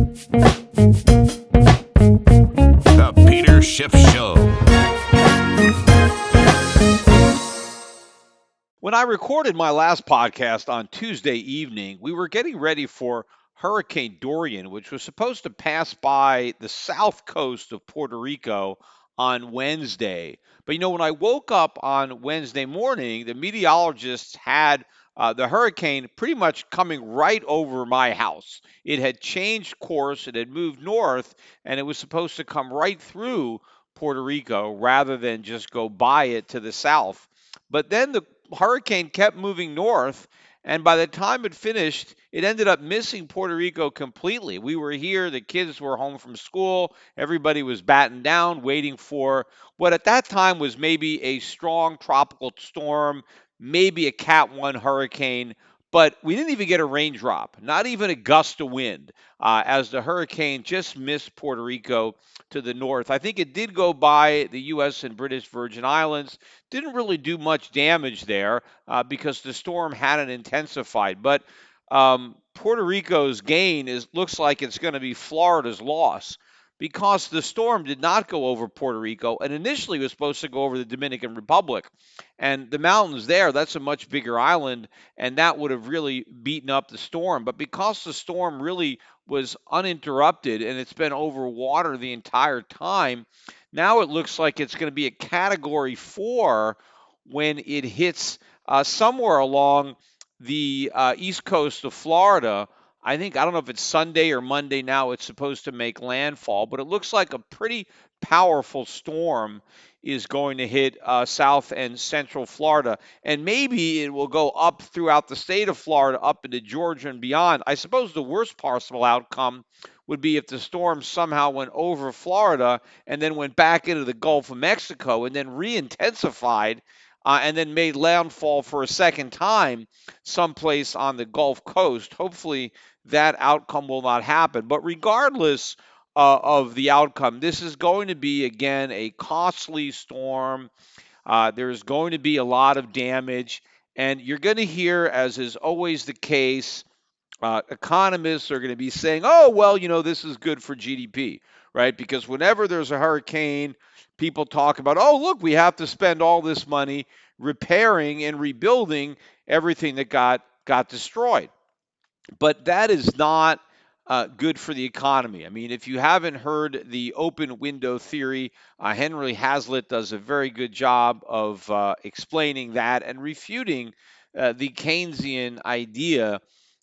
The Peter Schiff Show. When I recorded my last podcast on Tuesday evening, we were getting ready for Hurricane Dorian, which was supposed to pass by the south coast of Puerto Rico on Wednesday. But when I woke up on Wednesday morning, the meteorologists had the hurricane pretty much coming right over my house. It had changed course, it had moved north, and it was supposed to come right through Puerto Rico rather than just go by it to the south. But then the hurricane kept moving north, and by the time it finished, it ended up missing Puerto Rico completely. We were here, the kids were home from school, everybody was battened down, waiting for what at that time was maybe a strong tropical storm, maybe a Cat 1 hurricane. But we didn't even get a raindrop, not even a gust of wind, as the hurricane just missed Puerto Rico to the north. I think it did go by the U.S. and British Virgin Islands, didn't really do much damage there because the storm hadn't intensified. But Puerto Rico's gain looks like it's going to be Florida's loss because the storm did not go over Puerto Rico and initially was supposed to go over the Dominican Republic. And the mountains there, that's a much bigger island, and that would have really beaten up the storm. But because the storm really was uninterrupted and it's been over water the entire time, now it looks like it's going to be a category 4 when it hits somewhere along the east coast of Florida. I don't know if it's Sunday or Monday now, it's supposed to make landfall, but it looks like a pretty powerful storm is going to hit south and central Florida. And maybe it will go up throughout the state of Florida, up into Georgia and beyond. I suppose the worst possible outcome would be if the storm somehow went over Florida and then went back into the Gulf of Mexico and then re-intensified and then made landfall for a second time someplace on the Gulf Coast. Hopefully that outcome will not happen. But regardless of the outcome, this is going to be, again, a costly storm. There's going to be a lot of damage. And you're going to hear, as is always the case, economists are going to be saying, oh, well, this is good for GDP, right? Because whenever there's a hurricane, people talk about, oh, look, we have to spend all this money repairing and rebuilding everything that got destroyed. But that is not good for the economy. I mean, if you haven't heard the open window theory, Henry Hazlitt does a very good job of explaining that and refuting the Keynesian idea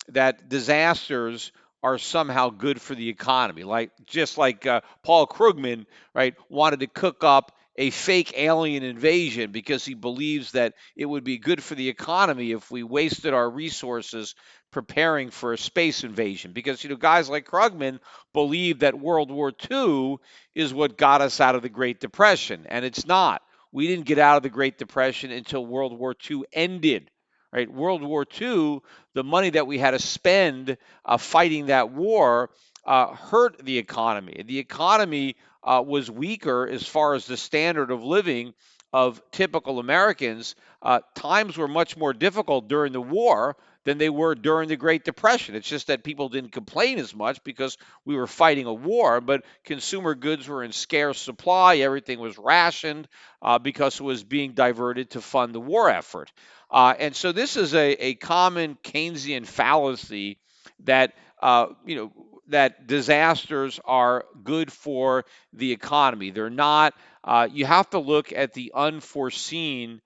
that disasters are somehow good for the economy. Just like Paul Krugman, right, wanted to cook up a fake alien invasion because he believes that it would be good for the economy if we wasted our resources preparing for a space invasion. Because guys like Krugman believe that World War II is what got us out of the Great Depression, and it's not. We didn't get out of the Great Depression until World War II ended. Right, World War II, the money that we had to spend fighting that war hurt the economy. The economy was weaker as far as the standard of living of typical Americans. Times were much more difficult during the war than they were during the Great Depression. It's just that people didn't complain as much because we were fighting a war, but consumer goods were in scarce supply. Everything was rationed because it was being diverted to fund the war effort. And so this is a common Keynesian fallacy that that disasters are good for the economy. They're not. You have to look at the unforeseen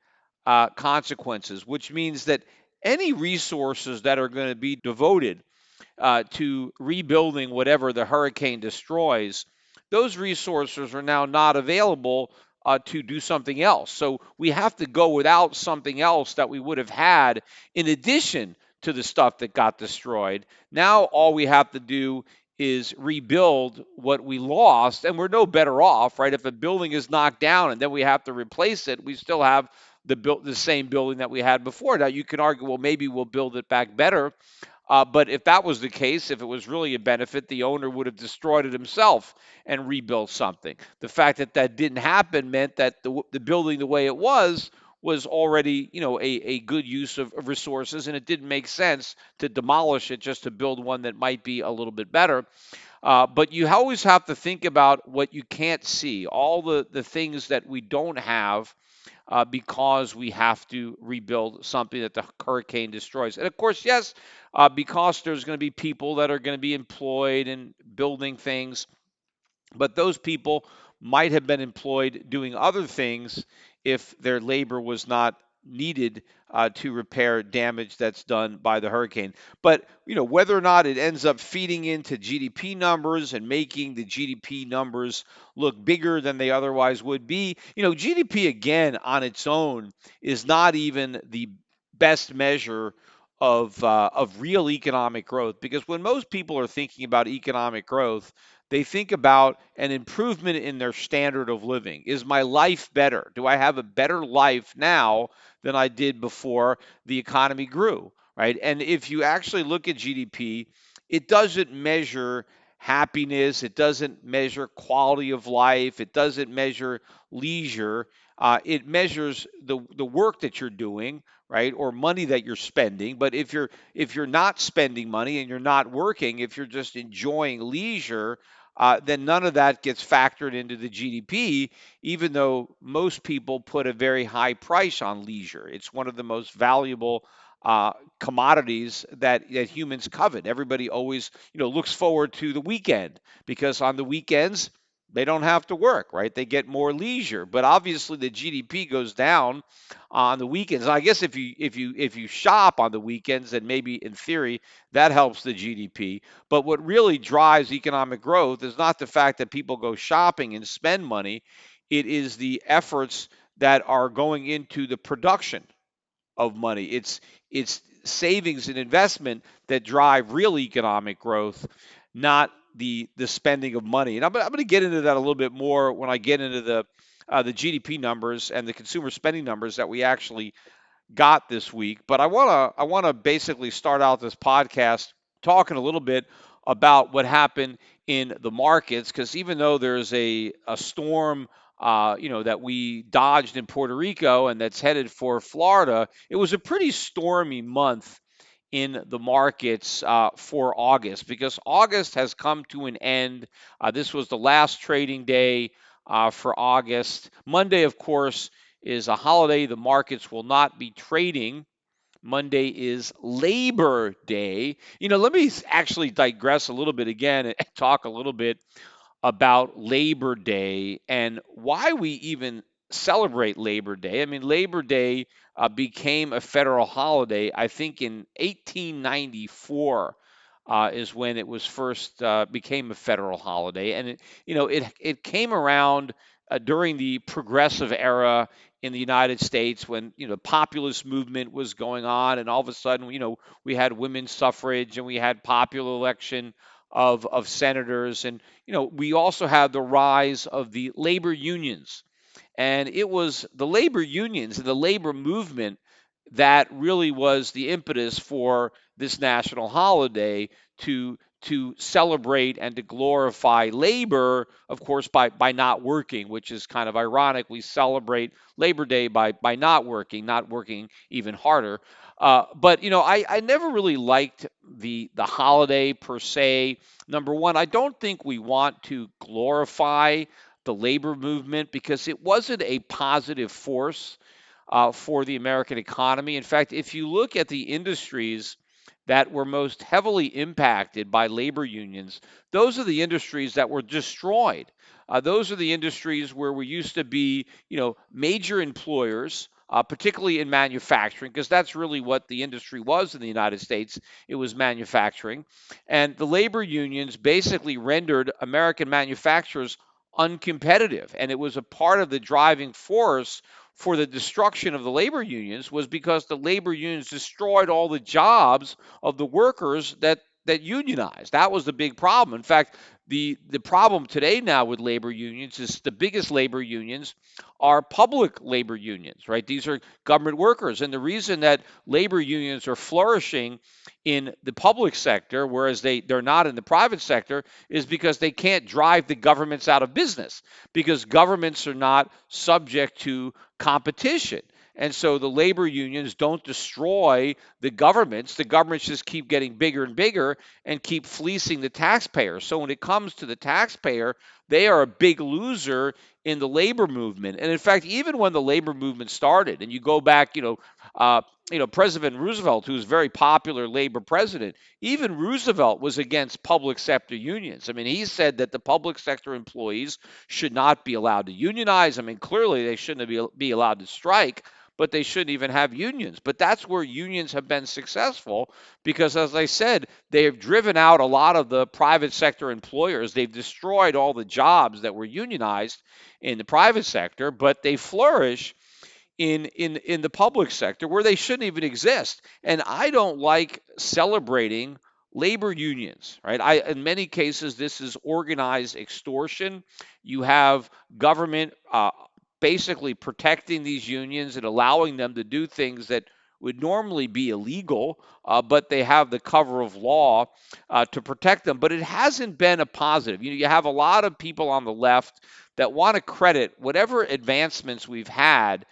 consequences, which means that any resources that are going to be devoted to rebuilding whatever the hurricane destroys, those resources are now not available to do something else. So we have to go without something else that we would have had in addition to the stuff that got destroyed. Now all we have to do is rebuild what we lost, and we're no better off, right? If a building is knocked down and then we have to replace it, we still have the same building that we had before. Now you can argue, well, maybe we'll build it back better. But if that was the case, if it was really a benefit, the owner would have destroyed it himself and rebuilt something. The fact that that didn't happen meant that the building the way it was already, a good use of resources, and it didn't make sense to demolish it just to build one that might be a little bit better. But you always have to think about what you can't see, all the things that we don't have because we have to rebuild something that the hurricane destroys. And of course, yes, because there's going to be people that are going to be employed in building things, but those people might have been employed doing other things if their labor was not needed to repair damage that's done by the hurricane. But whether or not it ends up feeding into GDP numbers and making the GDP numbers look bigger than they otherwise would be, GDP again on its own is not even the best measure of real economic growth, because when most people are thinking about economic growth, they think about an improvement in their standard of living. Is my life better? Do I have a better life now than I did before the economy grew? Right. And if you actually look at GDP, it doesn't measure happiness, it doesn't measure quality of life, it doesn't measure leisure. It measures the work that you're doing, right, or money that you're spending. But if you're not spending money and you're not working, if you're just enjoying leisure, then none of that gets factored into the GDP, even though most people put a very high price on leisure. It's one of the most valuable commodities that humans covet. Everybody always, looks forward to the weekend, because on the weekends they don't have to work, right? They get more leisure. But obviously the GDP goes down on the weekends. I guess if you shop on the weekends, then maybe in theory that helps the GDP. But what really drives economic growth is not the fact that people go shopping and spend money. It is the efforts that are going into the production of money. It's savings and investment that drive real economic growth, not the spending of money. And I'm going to get into that a little bit more when I get into the GDP numbers and the consumer spending numbers that we actually got this week. But I want to basically start out this podcast talking a little bit about what happened in the markets, because even though there's a storm that we dodged in Puerto Rico and that's headed for Florida, it was a pretty stormy month in the markets for August, because August has come to an end. This was the last trading day for August. Monday, of course, is a holiday. The markets will not be trading. Monday is Labor Day. Let me actually digress a little bit again and talk a little bit about Labor Day and why we even celebrate Labor Day. I mean, Labor Day became a federal holiday, I think, in 1894. Is when it was first became a federal holiday, and it came around during the progressive era in the United States, when populist movement was going on, and all of a sudden we had women's suffrage and we had popular election of senators, and we also had the rise of the labor unions. And it was the labor unions and the labor movement that really was the impetus for this national holiday to celebrate and to glorify labor, of course, by not working, which is kind of ironic. We celebrate Labor Day by not working even harder. But I never really liked the holiday per se. Number one, I don't think we want to glorify the labor movement, because it wasn't a positive force for the American economy. In fact, if you look at the industries that were most heavily impacted by labor unions, those are the industries that were destroyed. Those are the industries where we used to be, major employers, particularly in manufacturing, because that's really what the industry was in the United States. It was manufacturing. And the labor unions basically rendered American manufacturers uncompetitive. And it was a part of the driving force for the destruction of the labor unions, was because the labor unions destroyed all the jobs of the workers that unionized. That was the big problem. In fact, the problem today now with labor unions is the biggest labor unions are public labor unions, right? These are government workers. And the reason that labor unions are flourishing in the public sector, whereas they're not in the private sector, is because they can't drive the governments out of business, because governments are not subject to competition. And so the labor unions don't destroy the governments. The governments just keep getting bigger and bigger and keep fleecing the taxpayer. So when it comes to the taxpayer, they are a big loser in the labor movement. And in fact, even when the labor movement started, and you go back, President Roosevelt, who was a very popular labor president, even Roosevelt was against public sector unions. I mean, he said that the public sector employees should not be allowed to unionize. I mean, clearly they shouldn't be allowed to strike, but they shouldn't even have unions. But that's where unions have been successful because, as I said, they have driven out a lot of the private sector employers. They've destroyed all the jobs that were unionized in the private sector, but they flourish in the public sector where they shouldn't even exist. And I don't like celebrating labor unions, right? In many cases this is organized extortion. You have government basically protecting these unions and allowing them to do things that would normally be illegal, but they have the cover of law to protect them. But it hasn't been a positive. You have a lot of people on the left that want to credit whatever advancements we've had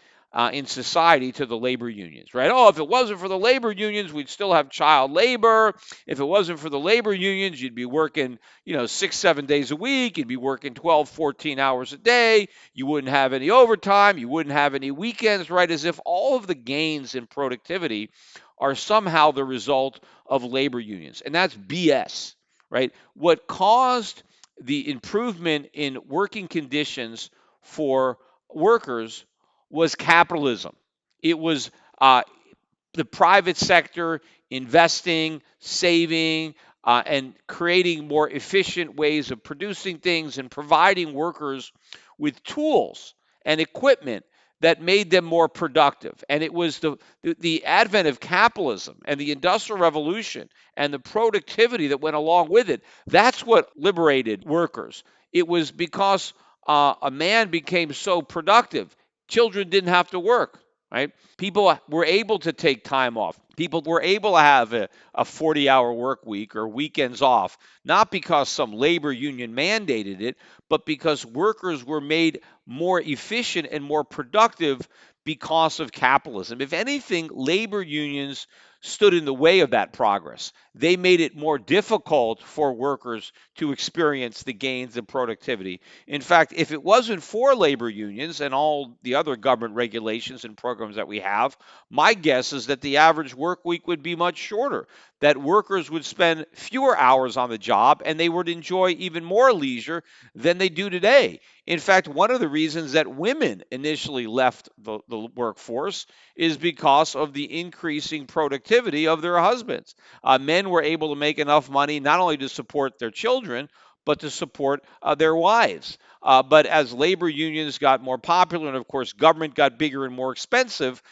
in society to the labor unions, right? Oh, if it wasn't for the labor unions, we'd still have child labor. If it wasn't for the labor unions, you'd be working, 6, 7 days a week. You'd be working 12, 14 hours a day. You wouldn't have any overtime. You wouldn't have any weekends, right? As if all of the gains in productivity are somehow the result of labor unions. And that's BS, right? What caused the improvement in working conditions for workers was capitalism. It was the private sector investing, saving, and creating more efficient ways of producing things and providing workers with tools and equipment that made them more productive. And it was the advent of capitalism and the Industrial Revolution and the productivity that went along with it. That's what liberated workers. It was because a man became so productive, children didn't have to work, right? People were able to take time off. People were able to have a 40-hour work week or weekends off, not because some labor union mandated it, but because workers were made more efficient and more productive because of capitalism. If anything, labor unions stood in the way of that progress. They made it more difficult for workers to experience the gains in productivity. In fact, if it wasn't for labor unions and all the other government regulations and programs that we have, my guess is that the average work week would be much shorter, that workers would spend fewer hours on the job and they would enjoy even more leisure than they do today. In fact, one of the reasons that women initially left the workforce is because of the increasing productivity of their husbands. Men were able to make enough money not only to support their children, but to support their wives. But as labor unions got more popular and, of course, government got bigger and more expensive,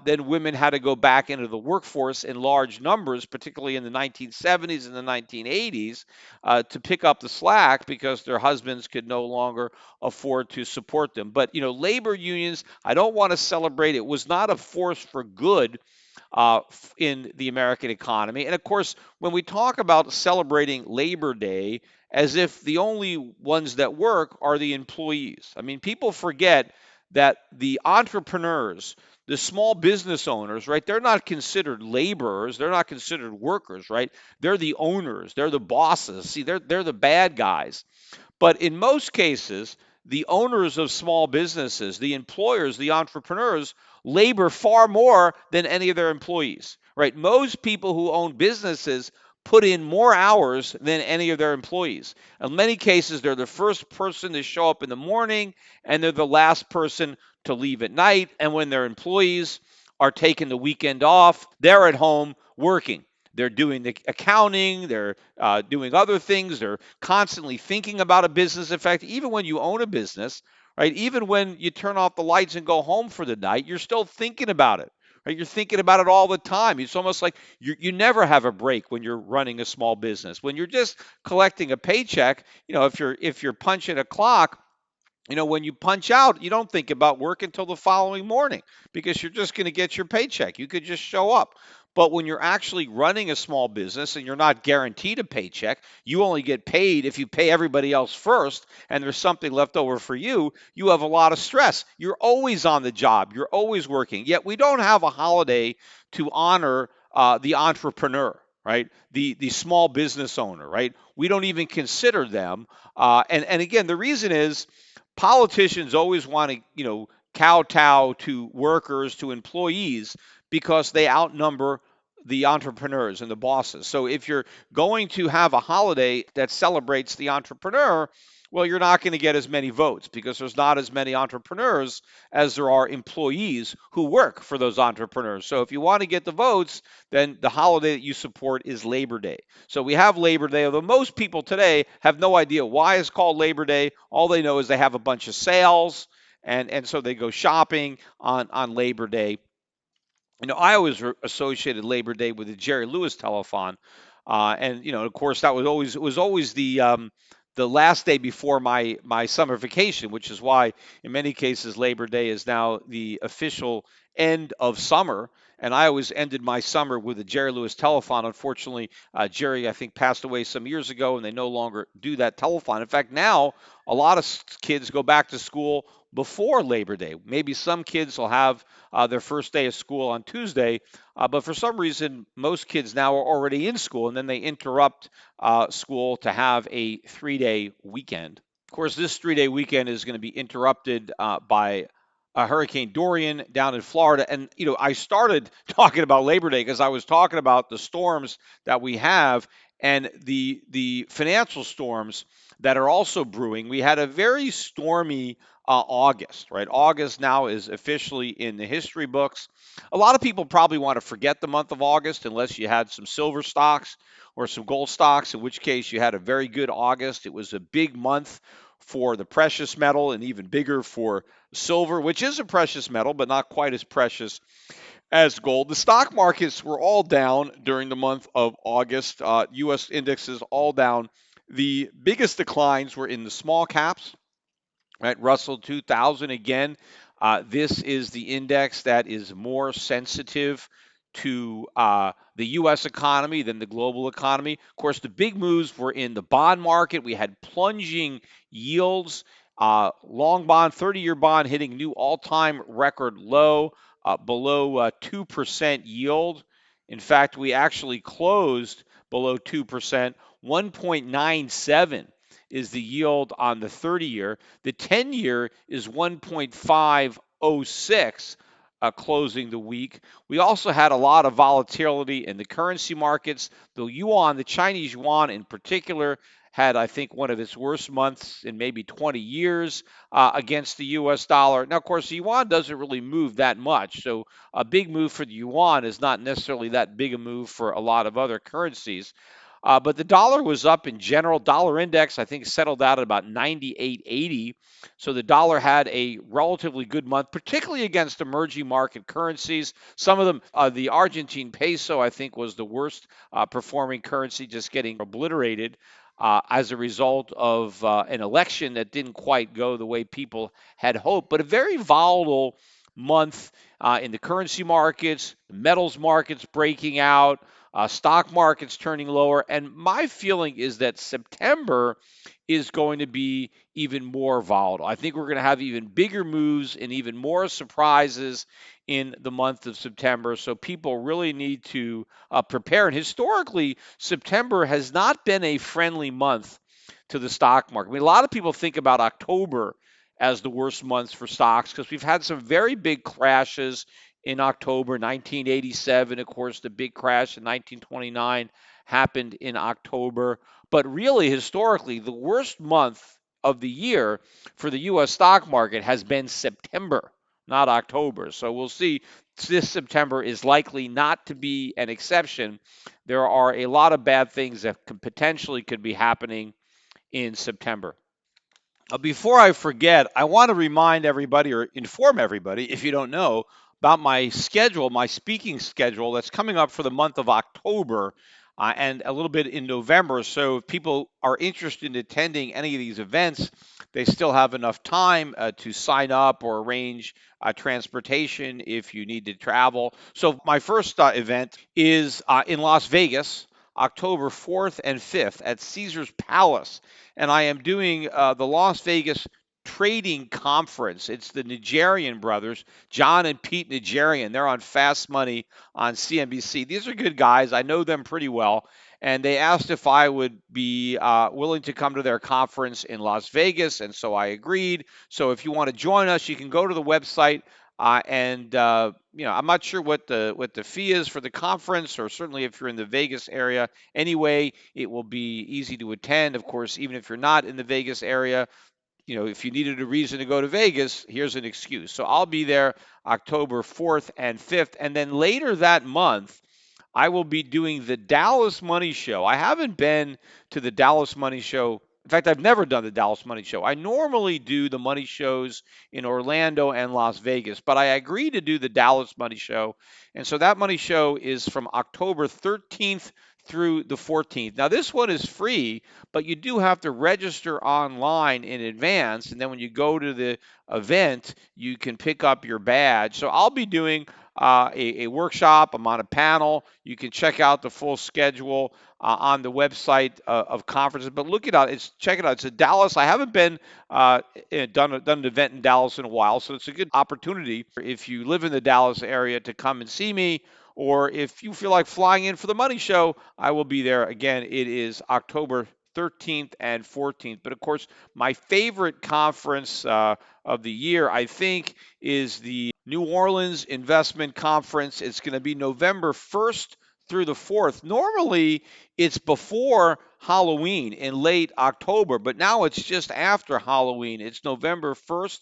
then women had to go back into the workforce in large numbers, particularly in the 1970s and the 1980s, to pick up the slack because their husbands could no longer afford to support them. But, labor unions, I don't want to celebrate. It was not a force for good in the American economy. And of course, when we talk about celebrating Labor Day as if the only ones that work are the employees, I mean, people forget that the entrepreneurs, the small business owners, right, they're not considered laborers, they're not considered workers, right? They're the owners, they're the bosses. See, they're the bad guys. But in most cases, the owners of small businesses, the employers, the entrepreneurs, labor far more than any of their employees, right? Most people who own businesses put in more hours than any of their employees. In many cases, they're the first person to show up in the morning and they're the last person to leave at night. And when their employees are taking the weekend off, they're at home working. They're doing the accounting, they're doing other things, they're constantly thinking about a business. In fact, even when you own a business, right, even when you turn off the lights and go home for the night, you're still thinking about it. Right? You're thinking about it all the time. It's almost like you never have a break when you're running a small business. When you're just collecting a paycheck, if you're punching a clock, when you punch out, you don't think about work until the following morning because you're just going to get your paycheck. You could just show up. But when you're actually running a small business and you're not guaranteed a paycheck, you only get paid if you pay everybody else first and there's something left over for you, you have a lot of stress. You're always on the job, you're always working. Yet we don't have a holiday to honor the entrepreneur, right? The small business owner, right? We don't even consider them. And again, the reason is politicians always want to, kowtow to workers, to employees, because they outnumber the entrepreneurs and the bosses. So if you're going to have a holiday that celebrates the entrepreneur, well, you're not going to get as many votes because there's not as many entrepreneurs as there are employees who work for those entrepreneurs. So if you want to get the votes, then the holiday that you support is Labor Day. So we have Labor Day, although most people today have no idea why it's called Labor Day. All they know is they have a bunch of sales, and so they go shopping on Labor Day. I always associated Labor Day with the Jerry Lewis telethon, and of course, that was always it was always the last day before my summer vacation, which is why in many cases Labor Day is now the official end of summer. And I always ended my summer with the Jerry Lewis telethon. Unfortunately, Jerry, I think, passed away some years ago, and they no longer do that telethon. In fact, now a lot of kids go back to school before Labor Day. Maybe some kids will have their first day of school on Tuesday. But for some reason, most kids now are already in school, and then they interrupt school to have a 3 day weekend. Of course, this 3 day weekend is going to be interrupted by Hurricane Dorian down in Florida. And, I started talking about Labor Day because I was talking about the storms that we have and the financial storms that are also brewing. We had a very stormy August, right? August now is officially in the history books. A lot of people probably want to forget the month of August unless you had some silver stocks or some gold stocks, in which case you had a very good August. It was a big month for the precious metal and even bigger for silver, which is a precious metal, but not quite as precious as gold. The stock markets were all down during the month of August. U.S. indexes all down. The biggest declines were in the small caps, right? Russell 2000 again. This is the index that is more sensitive to the U.S. economy than the global economy. Of course, the big moves were in the bond market. We had plunging yields, long bond, 30-year bond hitting new all-time record low, below 2% yield. In fact, we actually closed below 2%. 1.97 is the yield on the 30-year. The 10-year is 1.506 closing the week. We also had a lot of volatility in the currency markets. The yuan, the Chinese yuan in particular, had, I think, one of its worst months in maybe 20 years against the U.S. dollar. Now, of course, the yuan doesn't really move that much. So a big move for the yuan is not necessarily that big a move for a lot of other currencies. But the dollar was up in general. Dollar index, I think, settled out at about 98.80. So the dollar had a relatively good month, particularly against emerging market currencies. Some of them, the Argentine peso, I think, was the worst performing currency, just getting obliterated as a result of an election that didn't quite go the way people had hoped. But a very volatile month in the currency markets, the metals markets breaking out, stock markets turning lower. And my feeling is that September is going to be even more volatile. I think we're going to have even bigger moves and even more surprises in the month of September. So people really need to prepare. And historically, September has not been a friendly month to the stock market. I mean, a lot of people think about October as the worst months for stocks because we've had some very big crashes in October 1987. Of course, the big crash in 1929 happened in October. But really, historically, the worst month of the year for the U.S. stock market has been September, not October. So we'll see. This September is likely not to be an exception. There are a lot of bad things that potentially could be happening in September. Before I forget, I want to remind everybody or inform everybody, if you don't know, about my schedule, my speaking schedule that's coming up for the month of October and a little bit in November. So if people are interested in attending any of these events, they still have enough time to sign up or arrange transportation if you need to travel. So my first event is in Las Vegas, October 4th and 5th at Caesar's Palace. And I am doing the Las Vegas Trading Conference. It's the Nigerian brothers, John and Pete Nigerian. They're on Fast Money on CNBC. These are good guys. I know them pretty well. And they asked if I would be willing to come to their conference in Las Vegas. And so I agreed. So if you want to join us, you can go to the website. I'm not sure what the fee is for the conference, or certainly if you're in the Vegas area. Anyway, it will be easy to attend. Of course, even if you're not in the Vegas area, if you needed a reason to go to Vegas, here's an excuse. So I'll be there October 4th and 5th. And then later that month, I will be doing the Dallas Money Show. I haven't been to the Dallas Money Show. In fact, I've never done the Dallas Money Show. I normally do the money shows in Orlando and Las Vegas, but I agreed to do the Dallas Money Show. And so that money show is from October 13th through the 14th. Now, this one is free, but you do have to register online in advance. And then when you go to the event, you can pick up your badge. So I'll be doing a workshop. I'm on a panel. You can check out the full schedule on the website of conferences. But look it out. Check it out. It's in Dallas. I haven't been done an event in Dallas in a while, so it's a good opportunity if you live in the Dallas area to come and see me. Or if you feel like flying in for the money show, I will be there. Again, it is October 13th and 14th. But of course, my favorite conference of the year, I think, is the New Orleans Investment Conference. It's going to be November 1st through the 4th. Normally, it's before Halloween in late October, but now it's just after Halloween. It's November 1st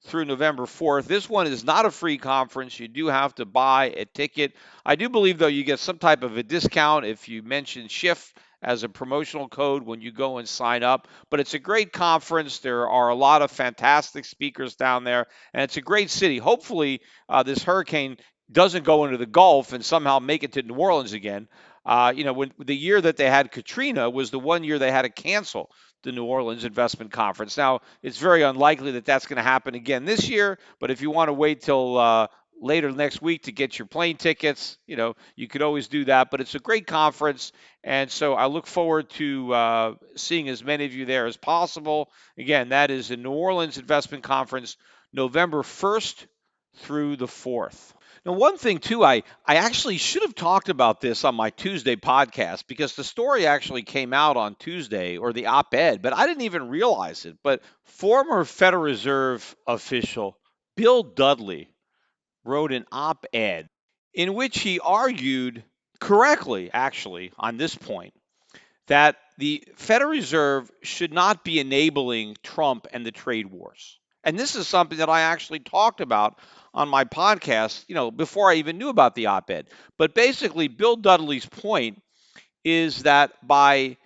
through November 4th. This one is not a free conference. You do have to buy a ticket. I do believe, though, you get some type of a discount if you mention Schiff as a promotional code when you go and sign up. But it's a great conference. There are a lot of fantastic speakers down there, and it's a great city. Hopefully, this hurricane doesn't go into the Gulf and somehow make it to New Orleans again. When the year that they had Katrina was the one year they had to cancel the New Orleans Investment Conference. Now, it's very unlikely that that's going to happen again this year, but if you want to wait till later next week to get your plane tickets, you could always do that. But it's a great conference, and so I look forward to seeing as many of you there as possible. Again, that is the New Orleans Investment Conference, November 1st through the 4th. Now, one thing too, I actually should have talked about this on my Tuesday podcast because the story actually came out on Tuesday, or the op-ed, but I didn't even realize it. But former Federal Reserve official Bill Dudley wrote an op-ed in which he argued correctly, actually, on this point, that the Federal Reserve should not be enabling Trump and the trade wars. And this is something that I actually talked about on my podcast, before I even knew about the op-ed. But basically, Bill Dudley's point is that by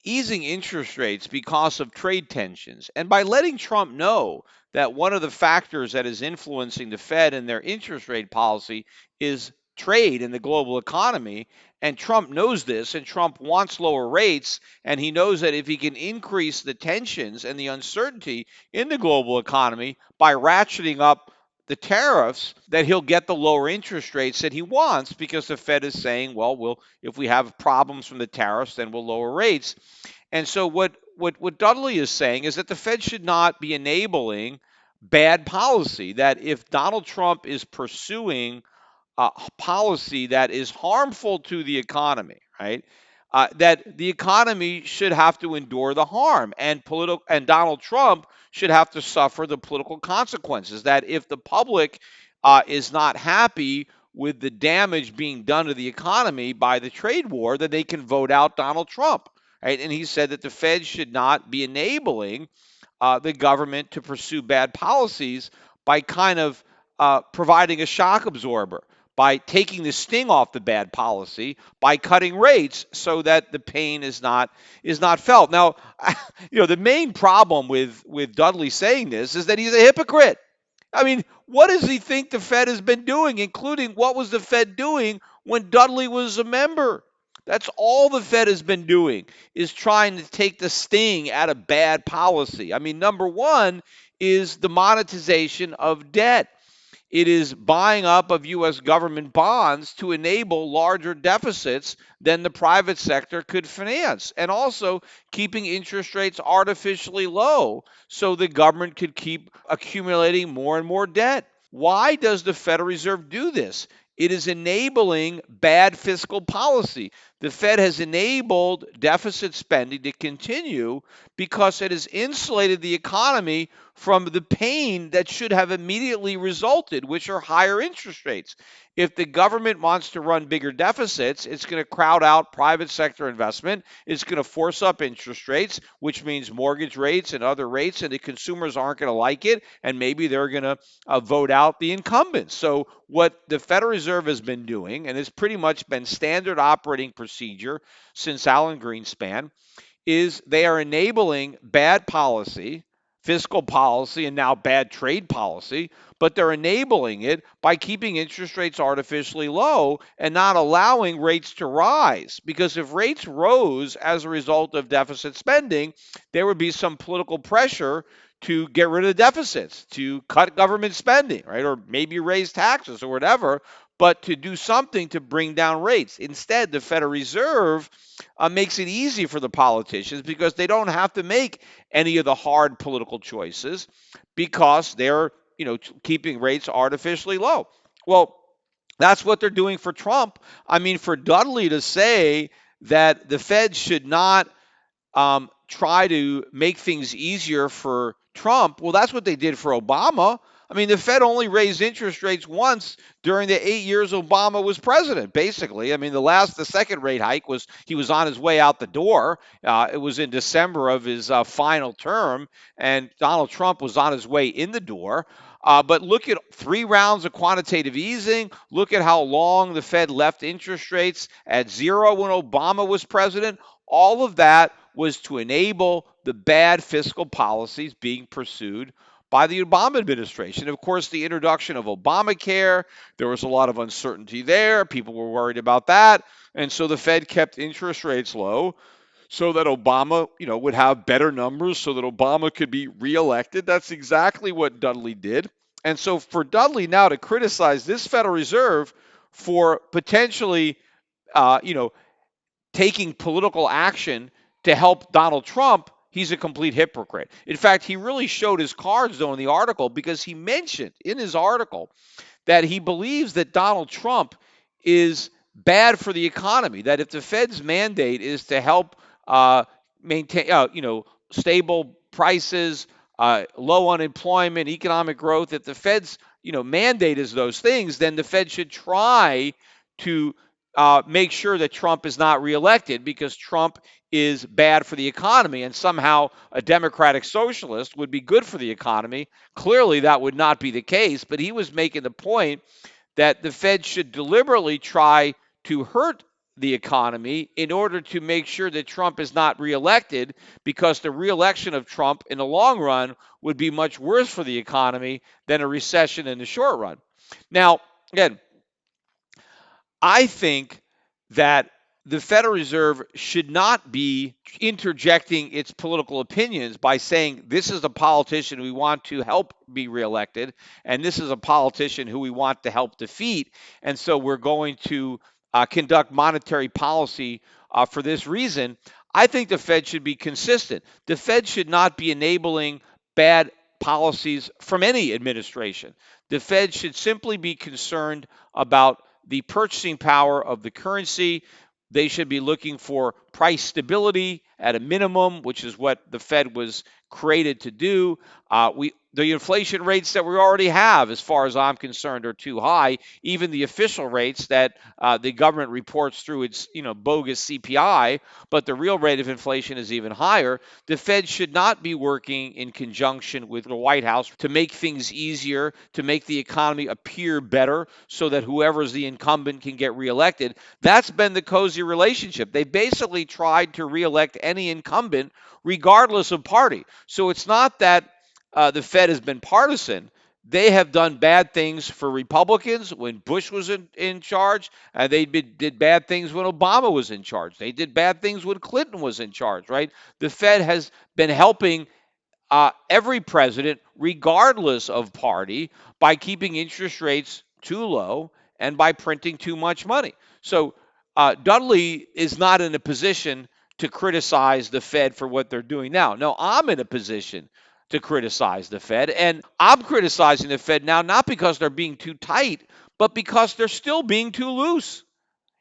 easing interest rates because of trade tensions, and by letting Trump know that one of the factors that is influencing the Fed and their interest rate policy is trade in the global economy. And Trump knows this, and Trump wants lower rates, and he knows that if he can increase the tensions and the uncertainty in the global economy by ratcheting up the tariffs, that he'll get the lower interest rates that he wants, because the Fed is saying, well, if we have problems from the tariffs, then we'll lower rates. And so what Dudley is saying is that the Fed should not be enabling bad policy, that if Donald Trump is pursuing policy that is harmful to the economy, right? That the economy should have to endure the harm, and Donald Trump should have to suffer the political consequences. That if the public is not happy with the damage being done to the economy by the trade war, that they can vote out Donald Trump, right? And he said that the Fed should not be enabling the government to pursue bad policies by kind of providing a shock absorber, by taking the sting off the bad policy, by cutting rates so that the pain is not felt. Now, the main problem with Dudley saying this is that he's a hypocrite. I mean, what does he think the Fed has been doing, including what was the Fed doing when Dudley was a member? That's all the Fed has been doing, is trying to take the sting out of bad policy. I mean, number one is the monetization of debt. It is buying up of U.S. government bonds to enable larger deficits than the private sector could finance, and also keeping interest rates artificially low so the government could keep accumulating more and more debt. Why does the Federal Reserve do this? It is enabling bad fiscal policy. The Fed has enabled deficit spending to continue because it has insulated the economy from the pain that should have immediately resulted, which are higher interest rates. If the government wants to run bigger deficits, it's going to crowd out private sector investment. It's going to force up interest rates, which means mortgage rates and other rates, and the consumers aren't going to like it, and maybe they're going to vote out the incumbents. So, what the Federal Reserve has been doing, and it's pretty much been standard operating procedure since Alan Greenspan, is they are enabling bad policy, fiscal policy, and now bad trade policy, but they're enabling it by keeping interest rates artificially low and not allowing rates to rise. Because if rates rose as a result of deficit spending, there would be some political pressure to get rid of deficits, to cut government spending, right? Or maybe raise taxes or whatever, but to do something to bring down rates. Instead, the Federal Reserve makes it easy for the politicians because they don't have to make any of the hard political choices because they're, keeping rates artificially low. Well, that's what they're doing for Trump. I mean, for Dudley to say that the Fed should not try to make things easier for Trump. Well, that's what they did for Obama. I mean, the Fed only raised interest rates once during the 8 years Obama was president, basically. I mean, the second rate hike was he was on his way out the door. It was in December of his final term, and Donald Trump was on his way in the door. But look at 3 rounds of quantitative easing. Look at how long the Fed left interest rates at zero when Obama was president. All of that was to enable the bad fiscal policies being pursued by the Obama administration. Of course, the introduction of Obamacare, there was a lot of uncertainty there. People were worried about that. And so the Fed kept interest rates low so that Obama, would have better numbers so that Obama could be reelected. That's exactly what Dudley did. And so for Dudley now to criticize this Federal Reserve for potentially, you know, taking political action to help Donald Trump, he's a complete hypocrite. In fact, he really showed his cards, though, in the article because he mentioned in his article that he believes that Donald Trump is bad for the economy, that if the Fed's mandate is to help maintain, stable prices, low unemployment, economic growth, if the Fed's, mandate is those things, then the Fed should try to make sure that Trump is not reelected because Trump is bad for the economy and somehow a democratic socialist would be good for the economy. Clearly, that would not be the case, but he was making the point that the Fed should deliberately try to hurt the economy in order to make sure that Trump is not reelected because the reelection of Trump in the long run would be much worse for the economy than a recession in the short run. Now, again, I think that the Federal Reserve should not be interjecting its political opinions by saying this is a politician we want to help be reelected, and this is a politician who we want to help defeat, and so we're going to conduct monetary policy for this reason. I think the Fed should be consistent. The Fed should not be enabling bad policies from any administration. The Fed should simply be concerned about the purchasing power of the currency. They should be looking for price stability at a minimum, which is what the Fed was created to do. The inflation rates that we already have, as far as I'm concerned, are too high. Even the official rates that the government reports through its bogus CPI, but the real rate of inflation is even higher. The Fed should not be working in conjunction with the White House to make things easier, to make the economy appear better, so that whoever's the incumbent can get reelected. That's been the cozy relationship. They basically tried to reelect any incumbent regardless of party. So it's not that the Fed has been partisan. They have done bad things for Republicans when Bush was in charge, and did bad things when Obama was in charge. They did bad things when Clinton was in charge, right? The Fed has been helping every president, regardless of party, by keeping interest rates too low and by printing too much money. So Dudley is not in a position to criticize the Fed for what they're doing now. No, I'm in a position to criticize the Fed. And I'm criticizing the Fed now, not because they're being too tight, but because they're still being too loose.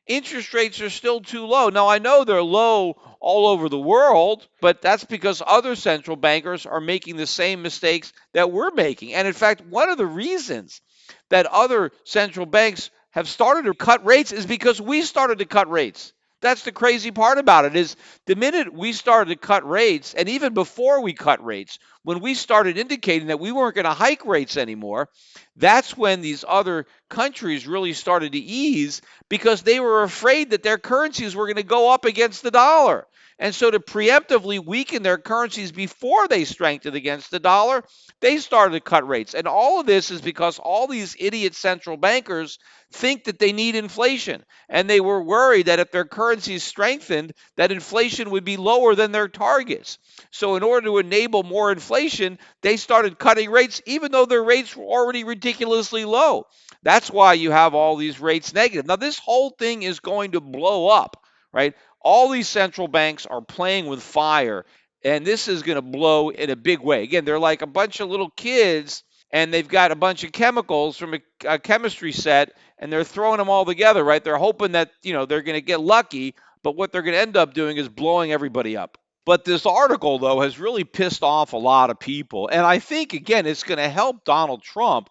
Interest rates are still too low. Now, I know they're low all over the world, but that's because other central bankers are making the same mistakes that we're making. And in fact, one of the reasons that other central banks have started to cut rates is because we started to cut rates. That's the crazy part about it is the minute we started to cut rates, and even before we cut rates, when we started indicating that we weren't going to hike rates anymore, that's when these other countries really started to ease because they were afraid that their currencies were going to go up against the dollar. And so to preemptively weaken their currencies before they strengthened against the dollar, they started to cut rates. And all of this is because all these idiot central bankers think that they need inflation. And they were worried that if their currencies strengthened, that inflation would be lower than their targets. So in order to enable more inflation, they started cutting rates, even though their rates were already ridiculously low. That's why you have all these rates negative. Now, this whole thing is going to blow up, right? All these central banks are playing with fire, and this is going to blow in a big way. Again, they're like a bunch of little kids, and they've got a bunch of chemicals from a chemistry set, and they're throwing them all together, right? They're hoping that, they're going to get lucky, but what they're going to end up doing is blowing everybody up. But this article, though, has really pissed off a lot of people. And I think, again, it's going to help Donald Trump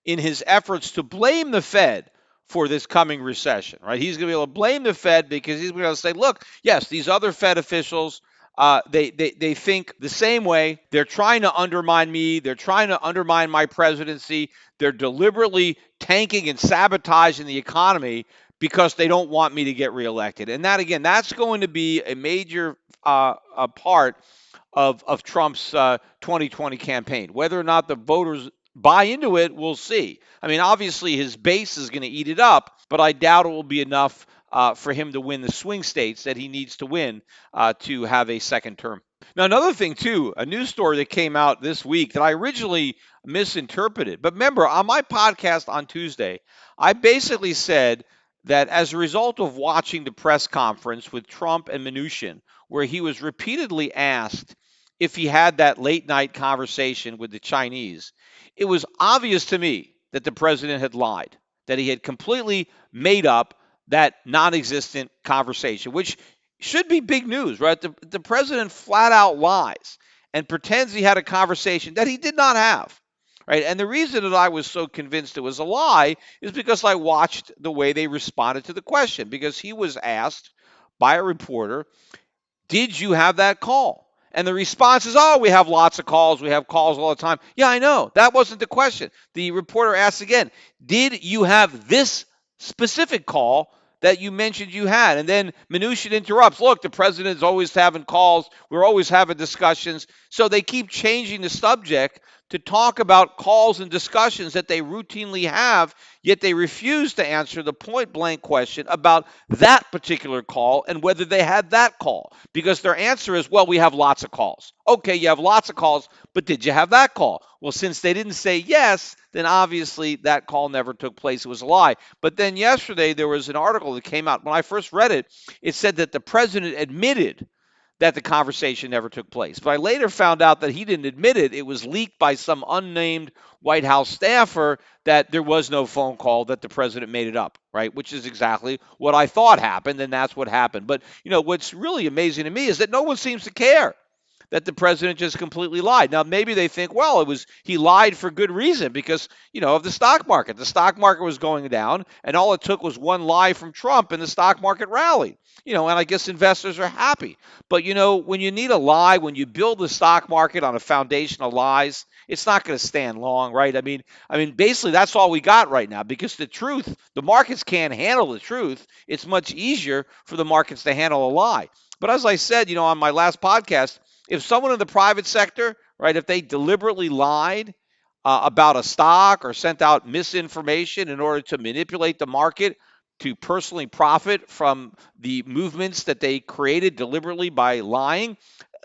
in his efforts to blame the Fed for this coming recession, right? He's going to be able to blame the Fed because he's going to say, look, yes, these other Fed officials, they think the same way. They're trying to undermine me. They're trying to undermine my presidency. They're deliberately tanking and sabotaging the economy because they don't want me to get reelected. And that, again, that's going to be a major a part of Trump's 2020 campaign. Whether or not the voters buy into it, we'll see. I mean, obviously his base is going to eat it up, but I doubt it will be enough for him to win the swing states that he needs to win to have a second term. Now, another thing, too, a news story that came out this week that I originally misinterpreted. But remember, on my podcast on Tuesday, I basically said that as a result of watching the press conference with Trump and Mnuchin, where he was repeatedly asked if he had that late night conversation with the Chinese, it was obvious to me that the president had lied, that he had completely made up that non existent conversation, which should be big news, right? The president flat out lies and pretends he had a conversation that he did not have. Right. And the reason that I was so convinced it was a lie is because I watched the way they responded to the question, because he was asked by a reporter, did you have that call? And the response is, oh, we have lots of calls. We have calls all the time. Yeah, I know. That wasn't the question. The reporter asks again, did you have this specific call that you mentioned you had? And then Mnuchin interrupts. Look, the president is always having calls. We're always having discussions. So they keep changing the subject to talk about calls and discussions that they routinely have, yet they refuse to answer the point blank question about that particular call and whether they had that call. Because their answer is, well, we have lots of calls. Okay, you have lots of calls, but did you have that call? Well, since they didn't say yes, then obviously that call never took place. It was a lie. But then yesterday there was an article that came out. When I first read it, it said that the president admitted that the conversation never took place. But I later found out that he didn't admit it. It was leaked by some unnamed White House staffer that there was no phone call, that the president made it up, right? Which is exactly what I thought happened, and that's what happened. But, what's really amazing to me is that no one seems to care that the president just completely lied. Now, maybe they think, well, he lied for good reason because, of the stock market. The stock market was going down, and all it took was one lie from Trump, and the stock market rallied. And I guess investors are happy. But, when you need a lie, when you build the stock market on a foundation of lies, it's not going to stand long, right? I mean, basically that's all we got right now, because the markets can't handle the truth. It's much easier for the markets to handle a lie. But as I said, on my last podcast, if someone in the private sector, right, if they deliberately lied about a stock or sent out misinformation in order to manipulate the market to personally profit from the movements that they created deliberately by lying,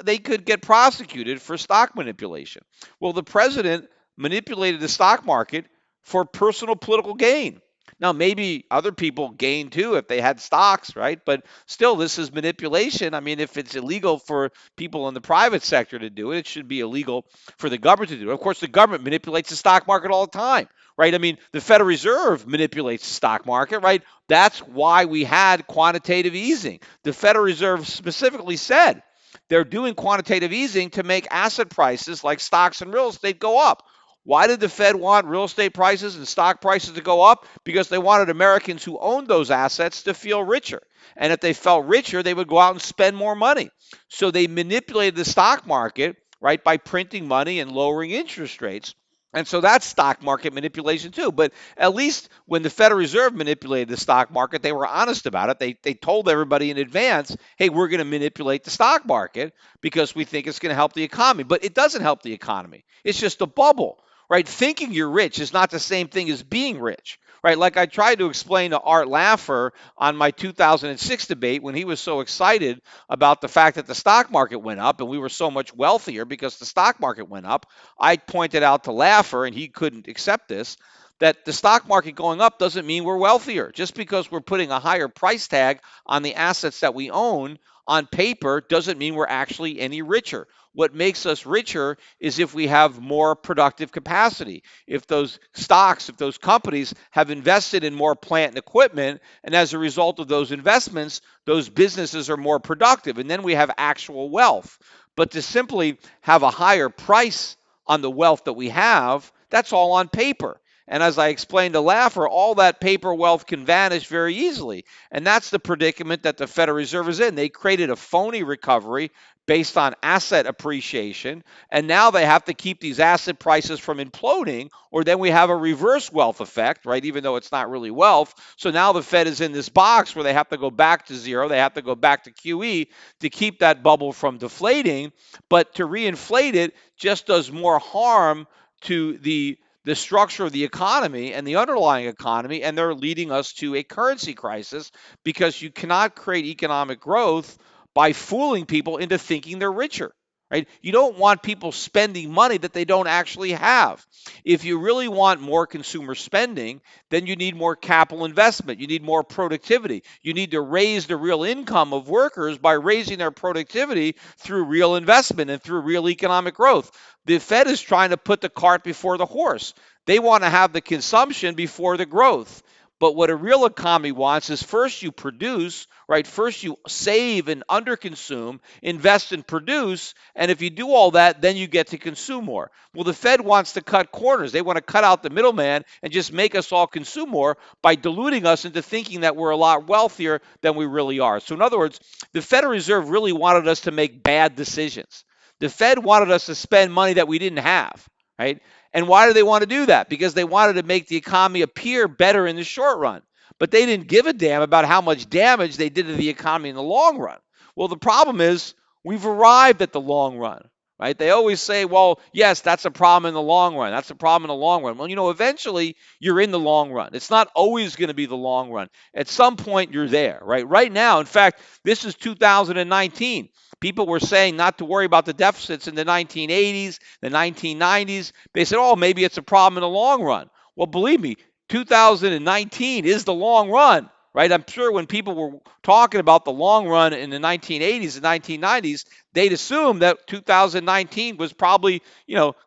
they could get prosecuted for stock manipulation. Well, the president manipulated the stock market for personal political gain. Now, maybe other people gain too if they had stocks, right? But still, this is manipulation. I mean, if it's illegal for people in the private sector to do it, it should be illegal for the government to do it. Of course, the government manipulates the stock market all the time, right? I mean, the Federal Reserve manipulates the stock market, right? That's why we had quantitative easing. The Federal Reserve specifically said they're doing quantitative easing to make asset prices like stocks and real estate go up. Why did the Fed want real estate prices and stock prices to go up? Because they wanted Americans who owned those assets to feel richer. And if they felt richer, they would go out and spend more money. So they manipulated the stock market, right, by printing money and lowering interest rates. And so that's stock market manipulation too. But at least when the Federal Reserve manipulated the stock market, they were honest about it. They told everybody in advance, hey, we're going to manipulate the stock market because we think it's going to help the economy. But it doesn't help the economy. It's just a bubble, right? Thinking you're rich is not the same thing as being rich, right? Like I tried to explain to Art Laffer on my 2006 debate when he was so excited about the fact that the stock market went up and we were so much wealthier because the stock market went up. I pointed out to Laffer, and he couldn't accept this, that the stock market going up doesn't mean we're wealthier. Just because we're putting a higher price tag on the assets that we own on paper doesn't mean we're actually any richer. What makes us richer is if we have more productive capacity. If those stocks, if those companies have invested in more plant and equipment, and as a result of those investments, those businesses are more productive, and then we have actual wealth. But to simply have a higher price on the wealth that we have, that's all on paper. And as I explained to Laffer, all that paper wealth can vanish very easily. And that's the predicament that the Federal Reserve is in. They created a phony recovery based on asset appreciation. And now they have to keep these asset prices from imploding, or then we have a reverse wealth effect, right? Even though it's not really wealth. So now the Fed is in this box where they have to go back to zero. They have to go back to QE to keep that bubble from deflating. But to reinflate it just does more harm to the structure of the economy and the underlying economy, and they're leading us to a currency crisis because you cannot create economic growth by fooling people into thinking they're richer. Right? You don't want people spending money that they don't actually have. If you really want more consumer spending, then you need more capital investment. You need more productivity. You need to raise the real income of workers by raising their productivity through real investment and through real economic growth. The Fed is trying to put the cart before the horse. They want to have the consumption before the growth. But what a real economy wants is first you produce, right? First you save and underconsume, invest and produce. And if you do all that, then you get to consume more. Well, the Fed wants to cut corners. They want to cut out the middleman and just make us all consume more by deluding us into thinking that we're a lot wealthier than we really are. So in other words, the Federal Reserve really wanted us to make bad decisions. The Fed wanted us to spend money that we didn't have, right? And why do they want to do that? Because they wanted to make the economy appear better in the short run. But they didn't give a damn about how much damage they did to the economy in the long run. Well, the problem is we've arrived at the long run, right? They always say, well, yes, that's a problem in the long run. That's a problem in the long run. Well, eventually you're in the long run. It's not always going to be the long run. At some point you're there, right? Right now, in fact, this is 2019. People were saying not to worry about the deficits in the 1980s, the 1990s. They said, oh, maybe it's a problem in the long run. Well, believe me, 2019 is the long run, right? I'm sure when people were talking about the long run in the 1980s and 1990s, they'd assume that 2019 was probably,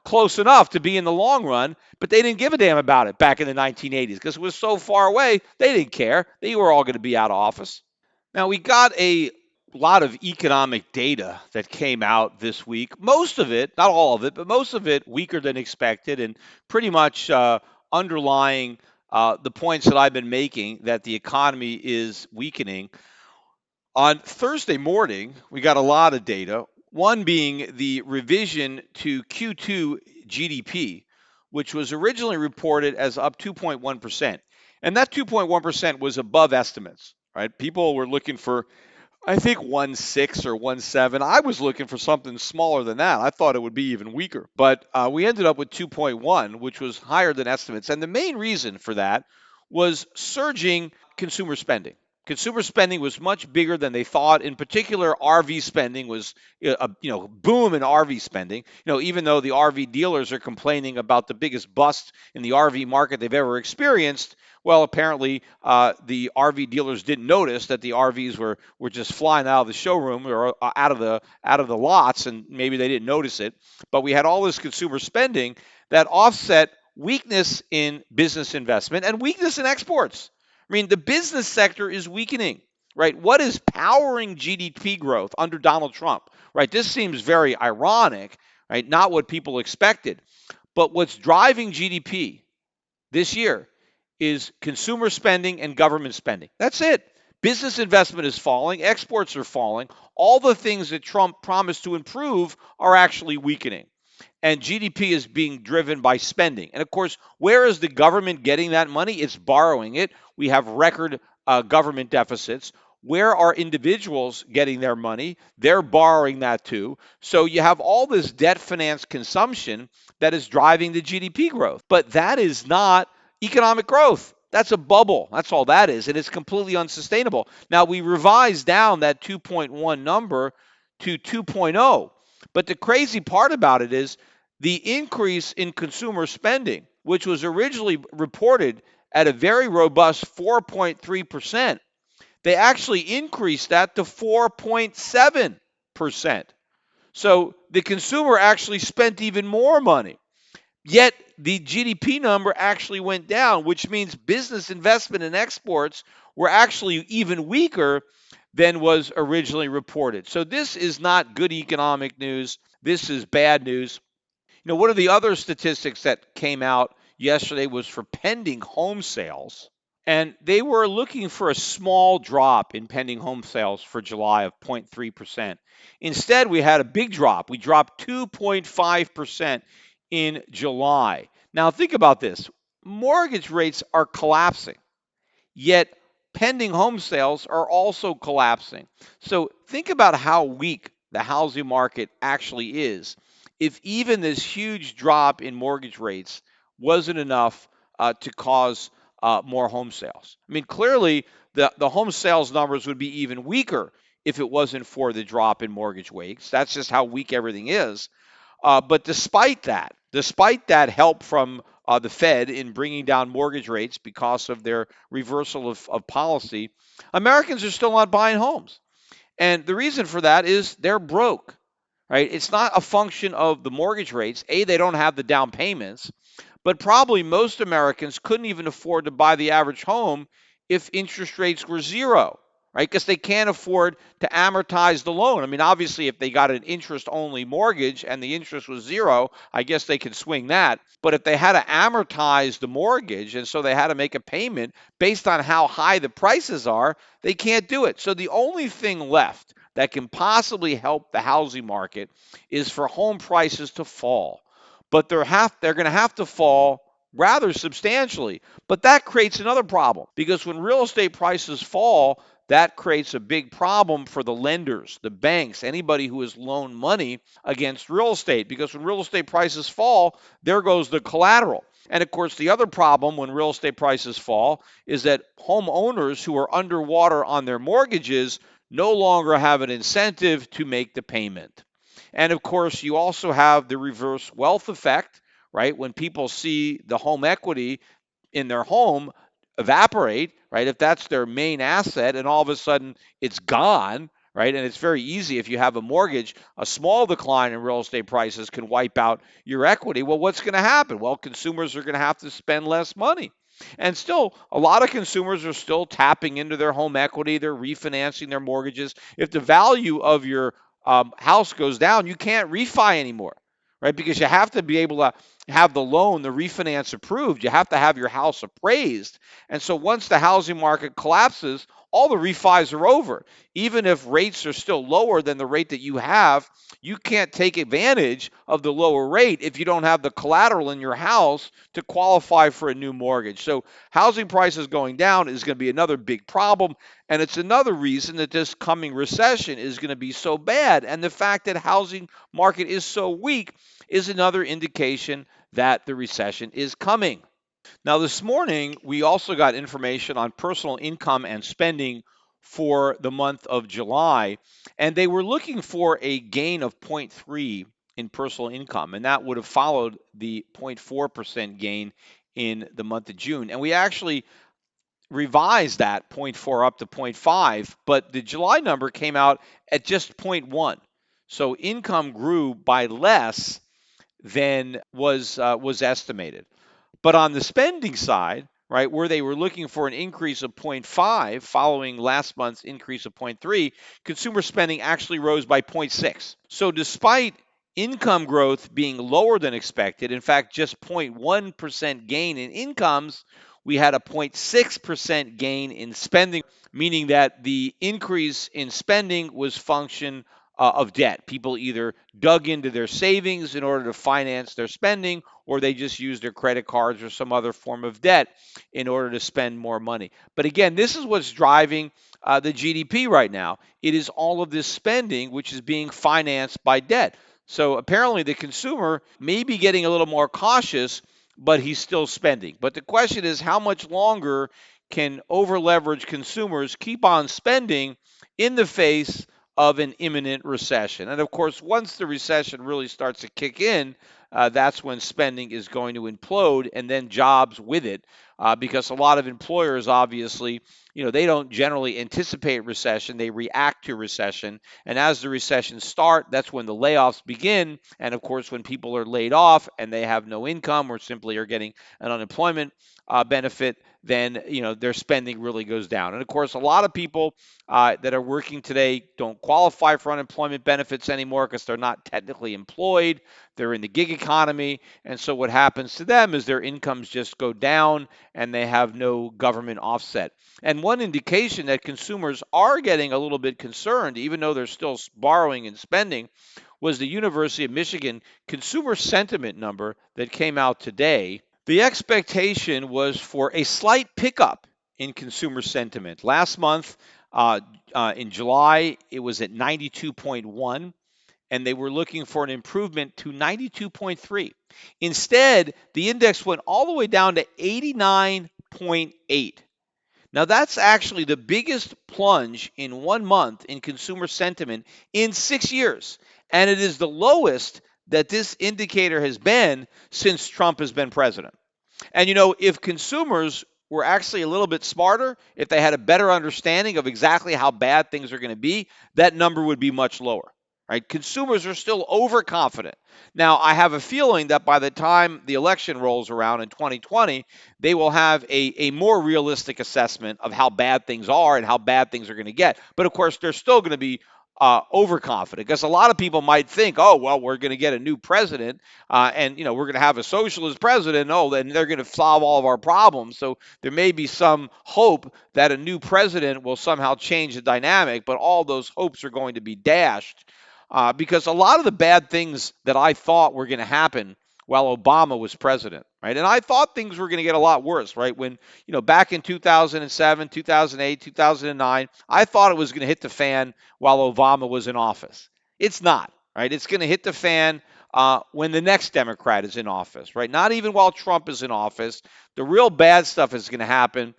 close enough to be in the long run, but they didn't give a damn about it back in the 1980s because it was so far away, they didn't care. They were all going to be out of office. Now, we got a lot of economic data that came out this week. Most of it, not all of it, but most of it weaker than expected and pretty much underlying the points that I've been making that the economy is weakening. On Thursday morning, we got a lot of data, one being the revision to Q2 GDP, which was originally reported as up 2.1%. And that 2.1% was above estimates, right? People were looking for I think 1.6 or 1.7. I was looking for something smaller than that. I thought it would be even weaker. But we ended up with 2.1, which was higher than estimates. And the main reason for that was surging consumer spending. Consumer spending was much bigger than they thought. In particular, RV spending was a boom in RV spending. Even though the RV dealers are complaining about the biggest bust in the RV market they've ever experienced, well, apparently the RV dealers didn't notice that the RVs were just flying out of the showroom or out of the lots, and maybe they didn't notice it. But we had all this consumer spending that offset weakness in business investment and weakness in exports. I mean, the business sector is weakening, right? What is powering GDP growth under Donald Trump, right? This seems very ironic, right? Not what people expected. But what's driving GDP this year is consumer spending and government spending. That's it. Business investment is falling, exports are falling. All the things that Trump promised to improve are actually weakening. And GDP is being driven by spending. And of course, where is the government getting that money? It's borrowing it. We have record government deficits. Where are individuals getting their money? They're borrowing that too. So you have all this debt financed consumption that is driving the GDP growth. But that is not economic growth. That's a bubble. That's all that is. And it's completely unsustainable. Now, we revised down that 2.1 number to 2.0. But the crazy part about it is the increase in consumer spending, which was originally reported at a very robust 4.3%, they actually increased that to 4.7%. So the consumer actually spent even more money. Yet the GDP number actually went down, which means business investment and exports were actually even weaker than was originally reported. So this is not good economic news. This is bad news. One of the other statistics that came out yesterday was for pending home sales. And they were looking for a small drop in pending home sales for July of 0.3%. Instead, we had a big drop. We dropped 2.5% in July. Now, think about this: mortgage rates are collapsing. Yet pending home sales are also collapsing. So think about how weak the housing market actually is. If even this huge drop in mortgage rates wasn't enough to cause more home sales. I mean, clearly the home sales numbers would be even weaker if it wasn't for the drop in mortgage rates. That's just how weak everything is. But despite that help from the Fed in bringing down mortgage rates because of their reversal of policy, Americans are still not buying homes. And the reason for that is they're broke, right? It's not a function of the mortgage rates. A, they don't have the down payments, but probably most Americans couldn't even afford to buy the average home if interest rates were zero, right? Because they can't afford to amortize the loan. I mean, obviously, if they got an interest only mortgage and the interest was zero, I guess they could swing that. But if they had to amortize the mortgage and so they had to make a payment based on how high the prices are, they can't do it. So the only thing left that can possibly help the housing market is for home prices to fall. But they're going to have to fall rather substantially. But that creates another problem because when real estate prices fall, that creates a big problem for the lenders, the banks, anybody who has loaned money against real estate. Because when real estate prices fall, there goes the collateral. And of course, the other problem when real estate prices fall is that homeowners who are underwater on their mortgages no longer have an incentive to make the payment. And of course, you also have the reverse wealth effect, right? When people see the home equity in their home evaporate, right? If that's their main asset and all of a sudden it's gone, right? And it's very easy if you have a mortgage, a small decline in real estate prices can wipe out your equity. Well, what's going to happen? Well, consumers are going to have to spend less money. And still, a lot of consumers are still tapping into their home equity. They're refinancing their mortgages. If the value of your house goes down, you can't refi anymore, right? Because you have to be able to have the loan, the refinance approved, you have to have your house appraised. And so once the housing market collapses, all the refis are over. Even if rates are still lower than the rate that you have, you can't take advantage of the lower rate if you don't have the collateral in your house to qualify for a new mortgage. So housing prices going down is going to be another big problem. And it's another reason that this coming recession is going to be so bad. And the fact that housing market is so weak is another indication that the recession is coming. Now, this morning, we also got information on personal income and spending for the month of July, and they were looking for a gain of zero point 0.3 in personal income, and that would have followed the 0.4% gain in the month of June. And we actually revised that zero point 0.4 up to zero point 0.5, but the July number came out at just zero point 0.1. So income grew by less than was estimated. But on the spending side, right, where they were looking for an increase of zero point 0.5 following last month's increase of zero point 0.3, consumer spending actually rose by zero point 0.6. So despite income growth being lower than expected, in fact, just 0.1% gain in incomes, we had a 0.6% gain in spending, meaning that the increase in spending was function of debt. People either dug into their savings in order to finance their spending, or they just used their credit cards or some other form of debt in order to spend more money. But again, this is what's driving the GDP right now. It is all of this spending which is being financed by debt. So apparently the consumer may be getting a little more cautious, but he's still spending. But the question is, how much longer can over-leveraged consumers keep on spending in the face of an imminent recession? And of course, once the recession really starts to kick in, that's when spending is going to implode, and then jobs with it, because a lot of employers, obviously, they don't generally anticipate recession; they react to recession. And as the recession start, that's when the layoffs begin. And of course, when people are laid off and they have no income or simply are getting an unemployment benefit, then their spending really goes down. And of course, a lot of people that are working today don't qualify for unemployment benefits anymore because they're not technically employed. They're in the gig economy. And so what happens to them is their incomes just go down and they have no government offset. And one indication that consumers are getting a little bit concerned, even though they're still borrowing and spending, was the University of Michigan consumer sentiment number that came out today. The expectation was for a slight pickup in consumer sentiment. Last month, in July, it was at 92.1, and they were looking for an improvement to 92.3. Instead, the index went all the way down to 89.8. Now, that's actually the biggest plunge in 1 month in consumer sentiment in 6 years. And it is the lowest that this indicator has been since Trump has been president. And if consumers were actually a little bit smarter, if they had a better understanding of exactly how bad things are going to be, that number would be much lower. Right? Consumers are still overconfident. Now, I have a feeling that by the time the election rolls around in 2020, they will have a more realistic assessment of how bad things are and how bad things are going to get. But of course, they're still going to be overconfident, because a lot of people might think, oh, well, we're going to get a new president, and we're going to have a socialist president. Oh, then they're going to solve all of our problems. So there may be some hope that a new president will somehow change the dynamic, but all those hopes are going to be dashed, because a lot of the bad things that I thought were going to happen while Obama was president, right? And I thought things were going to get a lot worse, right? When, back in 2007, 2008, 2009, I thought it was going to hit the fan while Obama was in office. It's not, right? It's going to hit the fan when the next Democrat is in office, right? Not even while Trump is in office. The real bad stuff is going to happen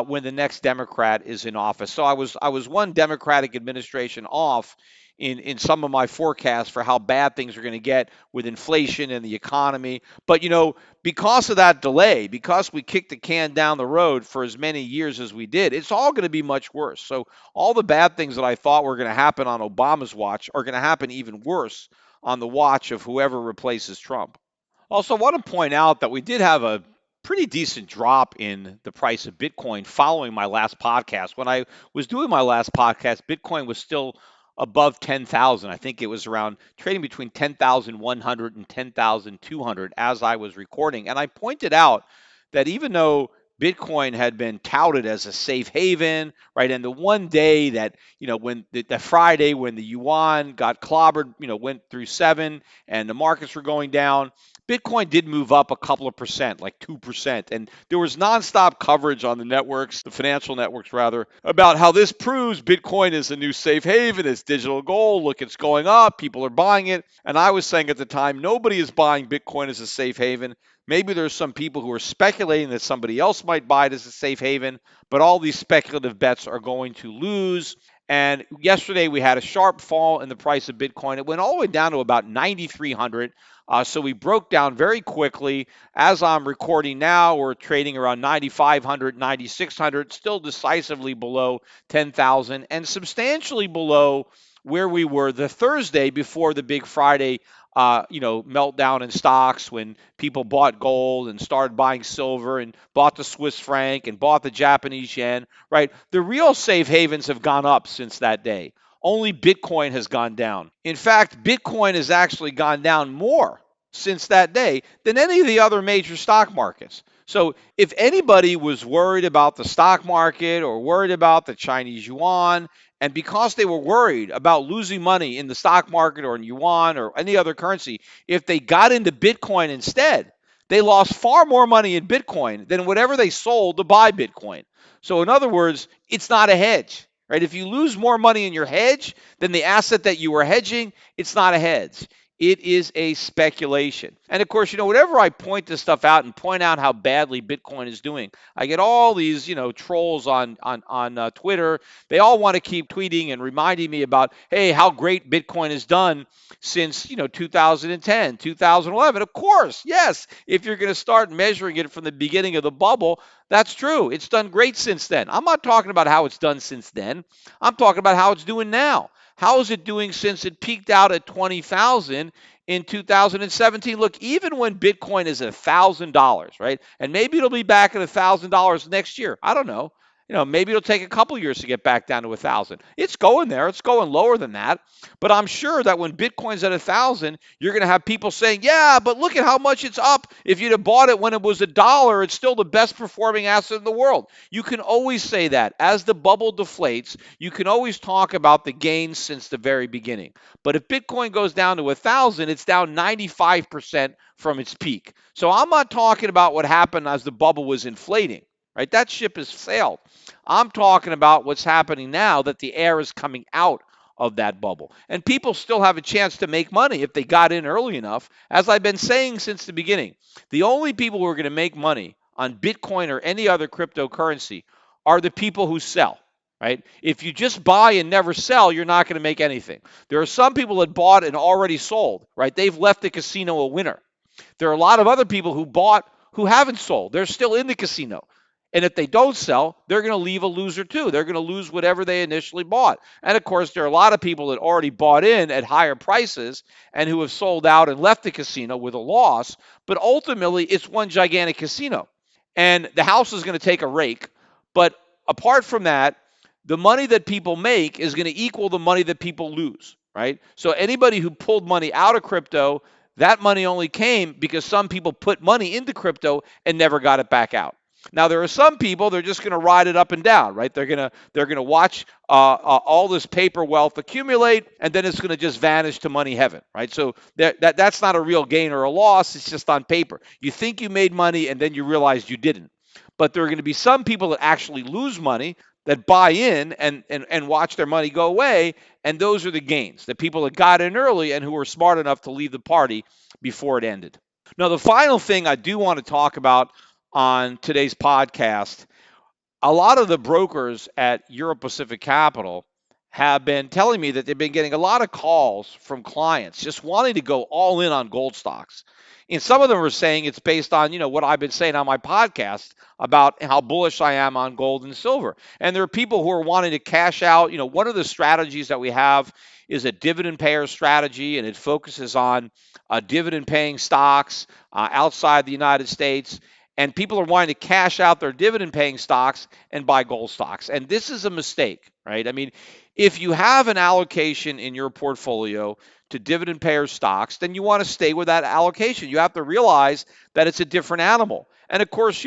when the next Democrat is in office. So I was one Democratic administration off in some of my forecasts for how bad things are going to get with inflation and the economy. But because of that delay, because we kicked the can down the road for as many years as we did, it's all going to be much worse. So all the bad things that I thought were going to happen on Obama's watch are going to happen even worse on the watch of whoever replaces Trump. Also, I want to point out that we did have a pretty decent drop in the price of Bitcoin following my last podcast. When I was doing my last podcast, Bitcoin was still above 10,000. I think it was around trading between 10,100 and 10,200 as I was recording. And I pointed out that even though Bitcoin had been touted as a safe haven, right? And the one day that, when the Friday when the yuan got clobbered, went through 7 and the markets were going down, Bitcoin did move up a couple of percent, like 2%. And there was nonstop coverage on the networks, the financial networks rather, about how this proves Bitcoin is a new safe haven, it's digital gold, look, it's going up, people are buying it. And I was saying at the time, nobody is buying Bitcoin as a safe haven. Maybe there's some people who are speculating that somebody else might buy it as a safe haven, but all these speculative bets are going to lose. And yesterday we had a sharp fall in the price of Bitcoin. It went all the way down to about 9,300. So we broke down very quickly. As I'm recording now, we're trading around 9,500, 9,600, still decisively below 10,000 and substantially below where we were the Thursday before the big Friday meltdown in stocks when people bought gold and started buying silver and bought the Swiss franc and bought the Japanese yen, right? The real safe havens have gone up since that day. Only Bitcoin has gone down. In fact, Bitcoin has actually gone down more since that day than any of the other major stock markets. So if anybody was worried about the stock market or worried about the Chinese yuan, and because they were worried about losing money in the stock market or in yuan or any other currency, if they got into Bitcoin instead, they lost far more money in Bitcoin than whatever they sold to buy Bitcoin. So in other words, it's not a hedge, right? If you lose more money in your hedge than the asset that you were hedging, it's not a hedge. It is a speculation. And of course, whenever I point this stuff out and point out how badly Bitcoin is doing, I get all these, trolls on Twitter. They all want to keep tweeting and reminding me about, hey, how great Bitcoin has done since, 2010, 2011. Of course, yes, if you're going to start measuring it from the beginning of the bubble, that's true. It's done great since then. I'm not talking about how it's done since then. I'm talking about how it's doing now. How is it doing since it peaked out at 20,000 in 2017? Look, even when Bitcoin is $1,000, right? And maybe it'll be back at $1,000 next year. I don't know. Maybe it'll take a couple years to get back down to 1,000. It's going there. It's going lower than that. But I'm sure that when Bitcoin's at 1,000, you're going to have people saying, yeah, but look at how much it's up. If you'd have bought it when it was $1, it's still the best performing asset in the world. You can always say that. As the bubble deflates, you can always talk about the gains since the very beginning. But if Bitcoin goes down to 1,000, it's down 95% from its peak. So I'm not talking about what happened as the bubble was inflating, right? That ship has sailed. I'm talking about what's happening now, that the air is coming out of that bubble. And people still have a chance to make money if they got in early enough. As I've been saying since the beginning, the only people who are going to make money on Bitcoin or any other cryptocurrency are the people who sell, right? If you just buy and never sell, you're not going to make anything. There are some people that bought and already sold, right? They've left the casino a winner. There are a lot of other people who bought who haven't sold. They're still in the casino. And if they don't sell, they're going to leave a loser too. They're going to lose whatever they initially bought. And of course, there are a lot of people that already bought in at higher prices and who have sold out and left the casino with a loss. But ultimately, it's one gigantic casino. And the house is going to take a rake. But apart from that, the money that people make is going to equal the money that people lose, right? So anybody who pulled money out of crypto, that money only came because some people put money into crypto and never got it back out. Now there are some people they're just going to ride it up and down, right? They're gonna watch all this paper wealth accumulate, and then it's going to just vanish to money heaven, right? So that's not a real gain or a loss. It's just on paper. You think you made money, and then you realize you didn't. But there are going to be some people that actually lose money that buy in and watch their money go away, and those are the gains. The people that got in early and who were smart enough to leave the party before it ended. Now, the final thing I do want to talk about on today's podcast, a lot of the brokers at Europe Pacific Capital have been telling me that they've been getting a lot of calls from clients just wanting to go all in on gold stocks. And some of them are saying it's based on, what I've been saying on my podcast about how bullish I am on gold and silver. And there are people who are wanting to cash out. One of the strategies that we have is a dividend payer strategy, and it focuses on dividend paying stocks outside the United States. And people are wanting to cash out their dividend paying stocks and buy gold stocks. And this is a mistake, right? I mean, If you have an allocation in your portfolio to dividend payer stocks, then you want to stay with that allocation. You have to realize that it's a different animal. And of course,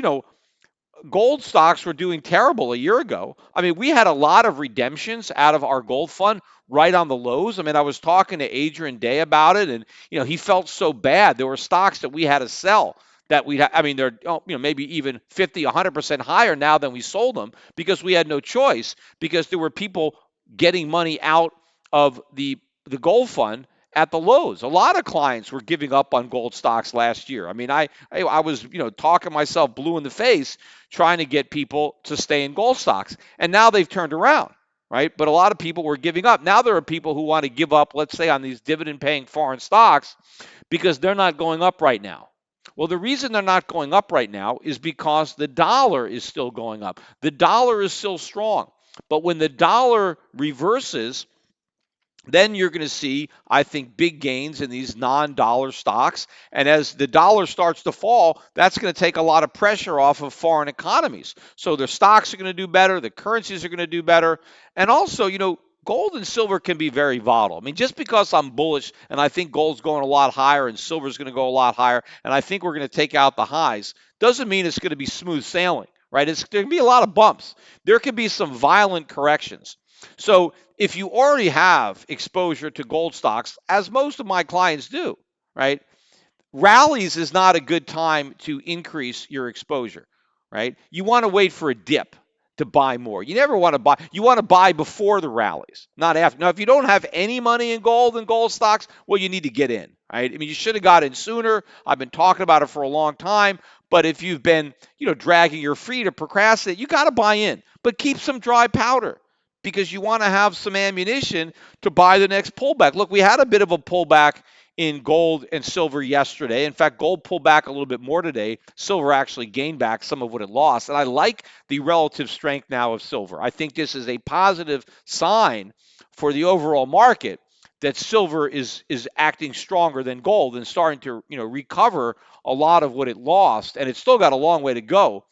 gold stocks were doing terrible a year ago. I mean, we had a lot of redemptions out of our gold fund right on the lows. I mean, I was talking to Adrian Day about it, and he felt so bad. There were stocks that we had to sell that I mean, they're maybe even 50, 100% higher now than we sold them because we had no choice because there were people getting money out of the gold fund at the lows. A lot of clients were giving up on gold stocks last year. I mean, I was talking myself blue in the face trying to get people to stay in gold stocks. And now they've turned around, right? But a lot of people were giving up. Now there are people who want to give up, let's say, on these dividend paying foreign stocks because they're not going up right now. Well, the reason they're not going up right now is because the dollar is still going up. The dollar is still strong. But when the dollar reverses, then you're going to see, I think, big gains in these non-dollar stocks. And as the dollar starts to fall, that's going to take a lot of pressure off of foreign economies. So their stocks are going to do better, the currencies are going to do better. And also, gold and silver can be very volatile. I mean, just because I'm bullish and I think gold's going a lot higher and silver's going to go a lot higher, and I think we're going to take out the highs, doesn't mean it's going to be smooth sailing, right? There can be a lot of bumps. There can be some violent corrections. So if you already have exposure to gold stocks, as most of my clients do, right? Rallies is not a good time to increase your exposure, right? You want to wait for a dip to buy more. You never want to buy. You want to buy before the rallies, not after. Now, if you don't have any money in gold and gold stocks, well, you need to get in, right? I mean, you should have got in sooner. I've been talking about it for a long time. But if you've been, dragging your feet or procrastinate, you got to buy in. But keep some dry powder because you want to have some ammunition to buy the next pullback. Look, we had a bit of a pullback in gold and silver yesterday. In fact, gold pulled back a little bit more today. Silver actually gained back some of what it lost. And I like the relative strength now of silver. I think this is a positive sign for the overall market that silver is acting stronger than gold and starting to recover a lot of what it lost. And it's still got a long way to go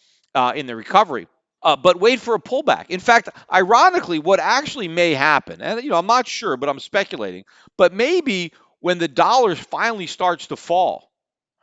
in the recovery. But wait for a pullback. In fact, ironically, what actually may happen, and I'm not sure, but I'm speculating, but maybe when the dollar finally starts to fall,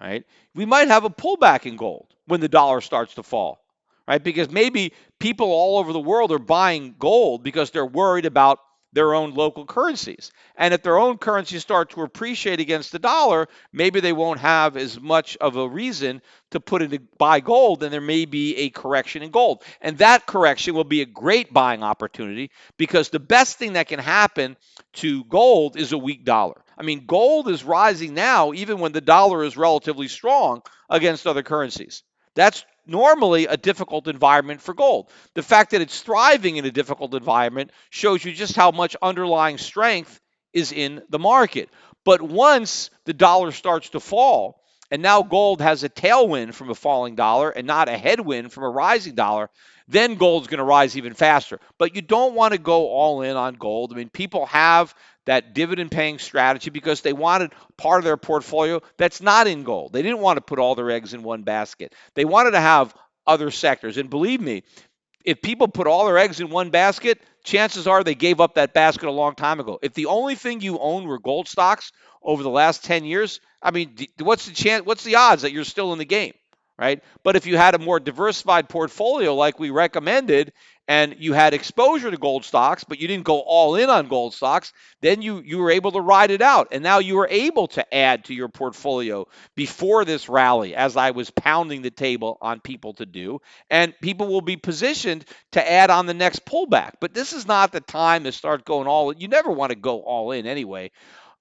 right, we might have a pullback in gold when the dollar starts to fall, right? Because maybe people all over the world are buying gold because they're worried about their own local currencies. And if their own currencies start to appreciate against the dollar, maybe they won't have as much of a reason to put in to buy gold, and there may be a correction in gold. And that correction will be a great buying opportunity because the best thing that can happen to gold is a weak dollar. I mean, gold is rising now, even when the dollar is relatively strong against other currencies. That's normally a difficult environment for gold. The fact that it's thriving in a difficult environment shows you just how much underlying strength is in the market. But once the dollar starts to fall, and now gold has a tailwind from a falling dollar and not a headwind from a rising dollar, then gold's going to rise even faster. But you don't want to go all in on gold. I mean, people have that dividend paying strategy because they wanted part of their portfolio that's not in gold. They didn't want to put all their eggs in one basket. They wanted to have other sectors. And believe me, if people put all their eggs in one basket, chances are they gave up that basket a long time ago. If the only thing you own were gold stocks over the last 10 years, I mean, what's the chance? What's the odds that you're still in the game, right? But if you had a more diversified portfolio like we recommended, and you had exposure to gold stocks, but you didn't go all in on gold stocks, then you were able to ride it out. And now you were able to add to your portfolio before this rally, as I was pounding the table on people to do. And people will be positioned to add on the next pullback. But this is not the time to start going all in. You never want to go all in anyway.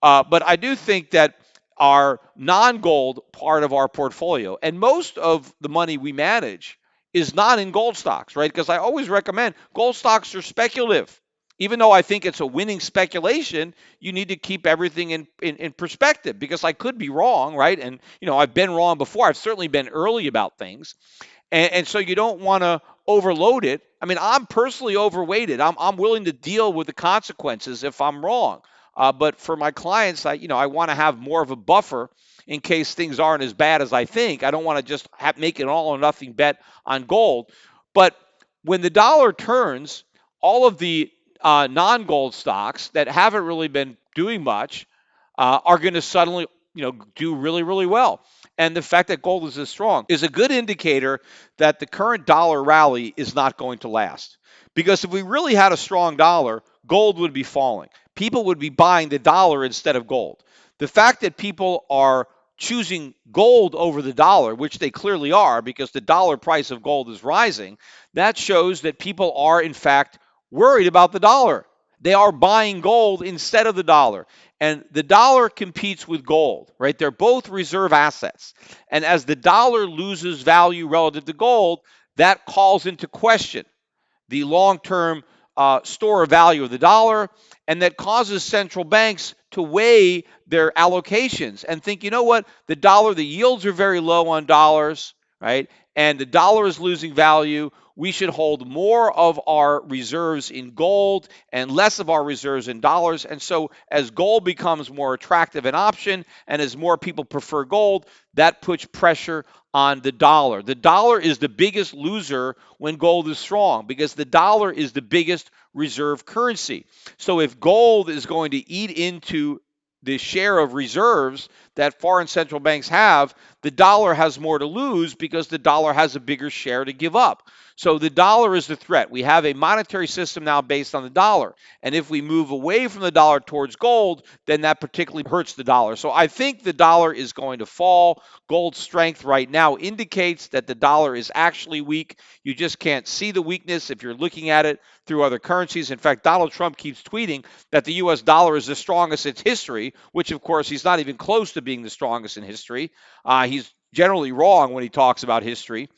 But I do think that our non-gold part of our portfolio, and most of the money we manage is not in gold stocks, right? Because I always recommend gold stocks are speculative. Even though I think it's a winning speculation, you need to keep everything in perspective because I could be wrong, right? And, I've been wrong before. I've certainly been early about things. And so you don't want to overload it. I mean, I'm personally overweighted. I'm willing to deal with the consequences if I'm wrong. But for my clients, I want to have more of a buffer in case things aren't as bad as I think. I don't want to just make an all or nothing bet on gold. But when the dollar turns, all of the non-gold stocks that haven't really been doing much are going to suddenly, do really, really well. And the fact that gold is this strong is a good indicator that the current dollar rally is not going to last. Because if we really had a strong dollar, gold would be falling. People would be buying the dollar instead of gold. The fact that people are choosing gold over the dollar, which they clearly are because the dollar price of gold is rising, that shows that people are, in fact, worried about the dollar. They are buying gold instead of the dollar. And the dollar competes with gold, right? They're both reserve assets. And as the dollar loses value relative to gold, that calls into question the long-term store of value of the dollar, and that causes central banks to weigh their allocations and think, you know what, the dollar, the yields are very low on dollars, right? And the dollar is losing value. We should hold more of our reserves in gold and less of our reserves in dollars. And so as gold becomes more attractive an option and as more people prefer gold, that puts pressure on the dollar. The dollar is the biggest loser when gold is strong because the dollar is the biggest reserve currency. So if gold is going to eat into the share of reserves that foreign central banks have, the dollar has more to lose because the dollar has a bigger share to give up. So the dollar is the threat. We have a monetary system now based on the dollar. And if we move away from the dollar towards gold, then that particularly hurts the dollar. So I think the dollar is going to fall. Gold's strength right now indicates that the dollar is actually weak. You just can't see the weakness if you're looking at it through other currencies. In fact, Donald Trump keeps tweeting that the US dollar is the strongest in its history, which of course he's not even close to being the strongest in history. He's generally wrong when he talks about history,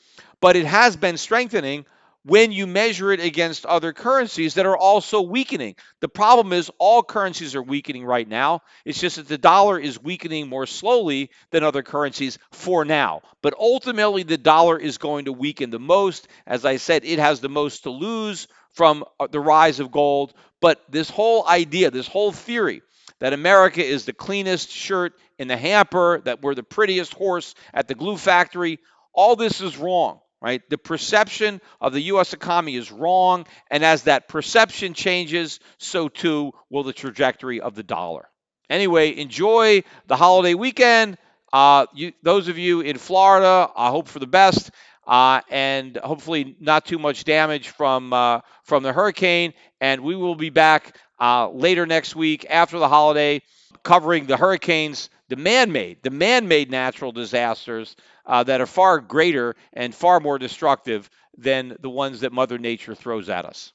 but it has been strengthening when you measure it against other currencies that are also weakening. The problem is all currencies are weakening right now. It's just that the dollar is weakening more slowly than other currencies for now. But ultimately, the dollar is going to weaken the most. As I said, it has the most to lose from the rise of gold. But this whole idea, this whole theory that America is the cleanest shirt in the hamper, that we're the prettiest horse at the glue factory, all this is wrong, right? The perception of the U.S. economy is wrong. And as that perception changes, so too will the trajectory of the dollar. Anyway, enjoy the holiday weekend. Those of you in Florida, I hope for the best. And hopefully not too much damage from the hurricane. And we will be back later next week after the holiday, covering the hurricanes, the man-made natural disasters that are far greater and far more destructive than the ones that Mother Nature throws at us.